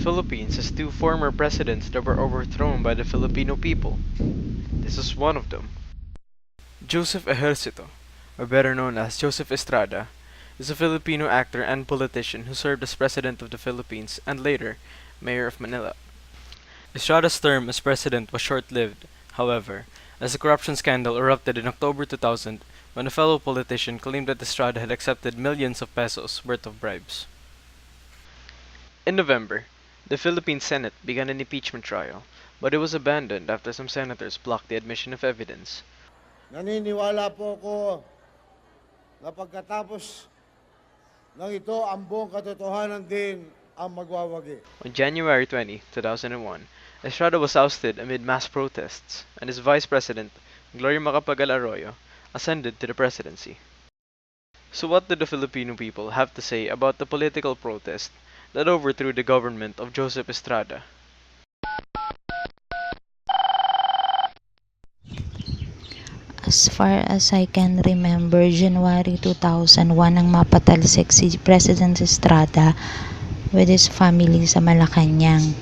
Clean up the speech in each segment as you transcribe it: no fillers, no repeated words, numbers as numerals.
Philippines has two former presidents that were overthrown by the Filipino people. This is one of them. Joseph Ejercito, or better known as Joseph Estrada, is a Filipino actor and politician who served as President of the Philippines and later, Mayor of Manila. Estrada's term as president was short-lived, however, as a corruption scandal erupted in October 2000 when a fellow politician claimed that Estrada had accepted millions of pesos worth of bribes. In November, the Philippine Senate began an impeachment trial, but it was abandoned after some senators blocked the admission of evidence. Naniniwala po ako na pagkatapos ng ito, ang buong katotohanan din ang magwawagi. On January 20, 2001, Estrada was ousted amid mass protests, and his vice president, Gloria Macapagal Arroyo, ascended to the presidency. So what did the Filipino people have to say about the political protest that overthrew the government of Joseph Estrada? As far as I can remember, January 2001 nang mapatalsik si President Estrada with his family sa Malacanang.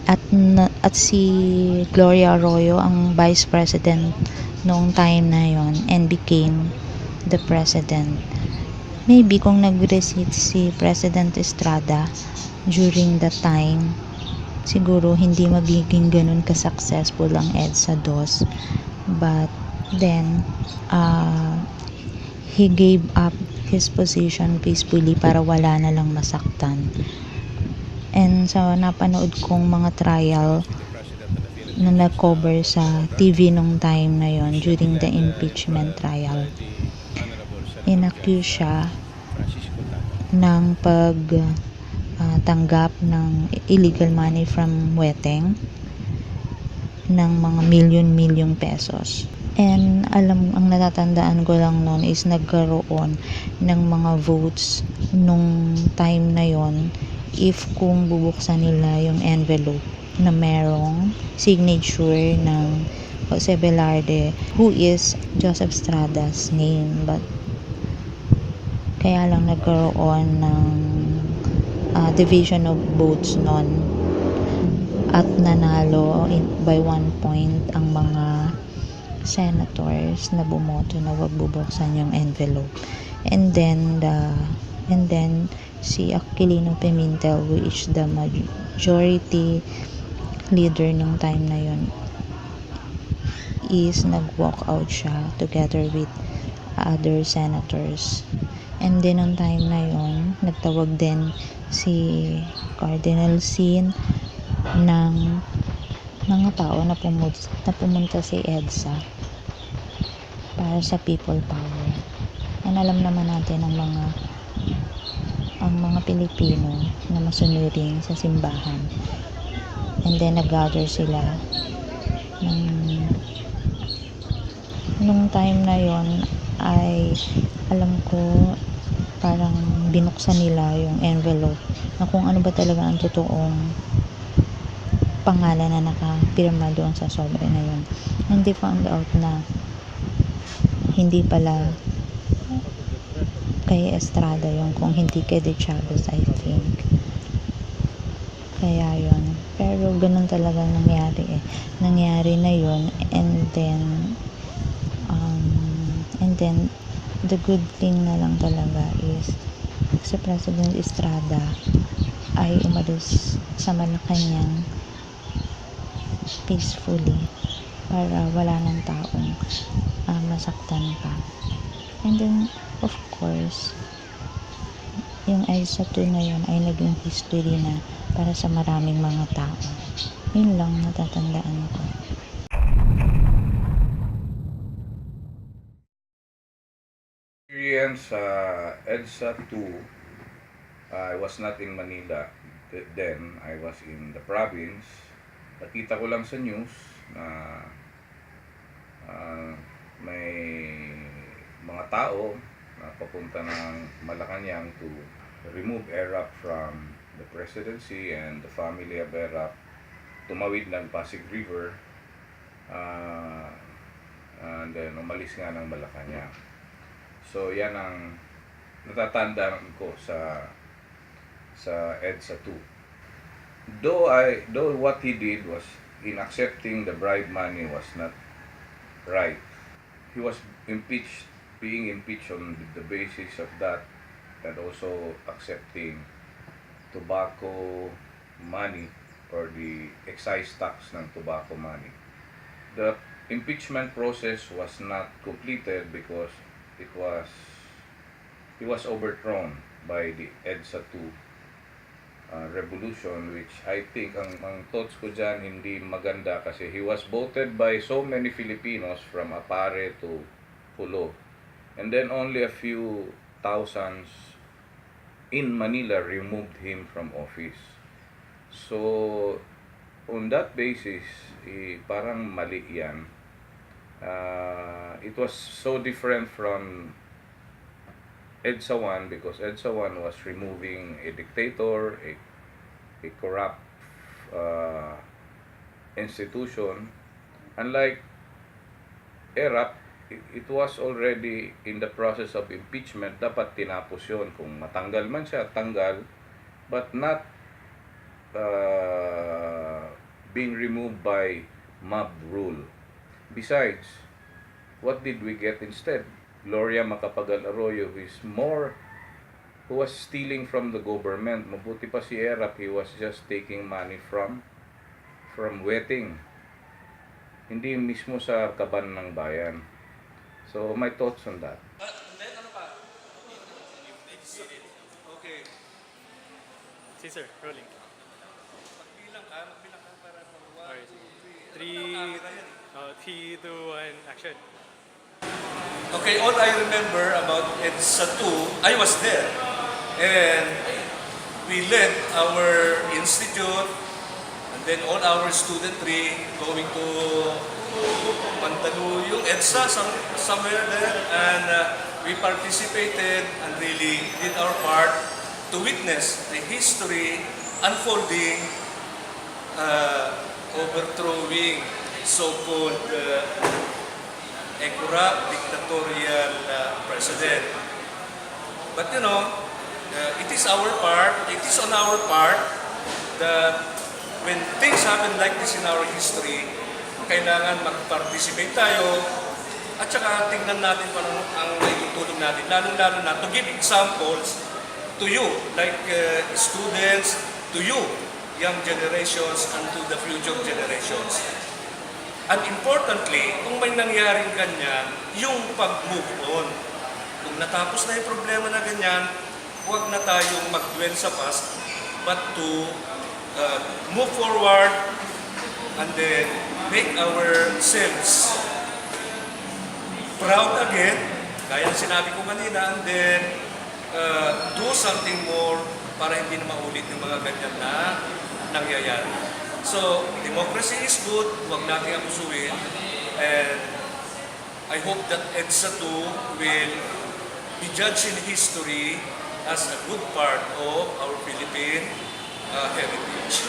At si Gloria Arroyo ang Vice President noong time na yon and became the President. Maybe kung nag-receive si President Estrada during the time, siguro hindi magiging ganun ka-successful ang Edsa 2. But then, he gave up his position peacefully para wala na lang masaktan. And sa napanood kong mga trial na nag-cover sa TV nung time na yon during the impeachment trial, inaccuse siya ng pagtanggap ng illegal money from Weteng ng mga milyon pesos. And ang natatandaan ko lang noon is nagkaroon ng mga votes nung time na yon if kung bubuksan nila yung envelope na merong signature ng Jose Velarde, who is Joseph Estrada's name. But kaya lang nagkaroon ng division of votes noon at nanalo by 1 point ang mga senators na bumoto na wag bubuksan yung envelope. And then si Aquilino Pimentel, who is the majority leader nung time na yon, is nag-walk out siya together with other senators. And then nung time na yon, nagtawag din si Cardinal Sin ng mga tao na pumunta si Edsa para sa people power. And alam naman natin ang mga Pilipino na masunurin sa simbahan. And then nag-gather sila nung time na yon ay alam ko parang binuksan nila yung envelope na kung ano ba talaga ang totoong pangalan na nakapirma doon sa sobre na yun. And they found out na hindi pala kay Estrada yung, kung hindi kay De Chavez, I think. Kaya yun. Pero ganun talagang nangyari eh. Nangyari na yun, and then the good thing na lang talaga is si President Estrada ay umalis sa Malacanang peacefully para wala ng taong masaktan pa. And then of course yung Edsa 2 na yun ay naging history na para sa maraming mga tao. Yun lang natatandaan ko. Experience Edsa 2, I was not in Manila then. I was in the province. Nakita ko lang sa news na may mga tao na papunta ng Malacanang to remove Erap from the presidency and the family of Erap, tumawid ng Pasig River, and then umalis nga ng Malacanang. So yan ang natatandaan ko sa Edsa 2. Though what he did was in accepting the bribe money was not right. He was impeached, being impeached on the basis of that, and also accepting tobacco money or the excise tax ng tobacco money. The impeachment process was not completed because it was he was overthrown by the Edsa 2 revolution, which I think ang thoughts ko dyan hindi maganda kasi he was voted by so many Filipinos from Apare to Pulo, and then only a few thousands in Manila removed him from office. So on that basis, parang mali yan. It was so different from Edsa 1 because Edsa 1 was removing a dictator, a corrupt institution. Unlike Erap, it was already in the process of impeachment. Dapat tinapos yun. Kung matanggal man siya, tanggal. But not being removed by mob rule. Besides, what did we get instead? Gloria Macapagal Arroyo, who was stealing from the government. Mabuti pa si Erap, he was just taking money from wetting. Hindi mismo sa kaban ng bayan. So, my thoughts on that. Then, ano pa? Okay. Si sir, rolling. Magbilang ka para Alright. 3, 3, 2, 1, action. Okay, all I remember about Edsa 2, I was there. And we led our institute and then all our studentry going to Mandaluyong, Edsa, somewhere there. And we participated and really did our part to witness the history unfolding, overthrowing so-called Erap dictatorial president. But you know, it is on our part that when things happen like this in our history, kailangan mag-participate tayo at saka tingnan natin kung ano ang naitutulong natin, lalo-lalo na to give examples to you, like students, to you, young generations, and to the future generations. And importantly, kung may nangyaring ganyan, yung pag-move on. Kung natapos na yung problema na ganyan, huwag na tayong mag-dwell sa past, but to move forward and then make ourselves proud again, gaya ng sinabi ko kanina, and then do something more para hindi na maulit yung mga ganyan na nangyayari. So, democracy is good, huwag natin abusuin, and I hope that Edsa 2 will be judged in history as a good part of our Philippine heritage.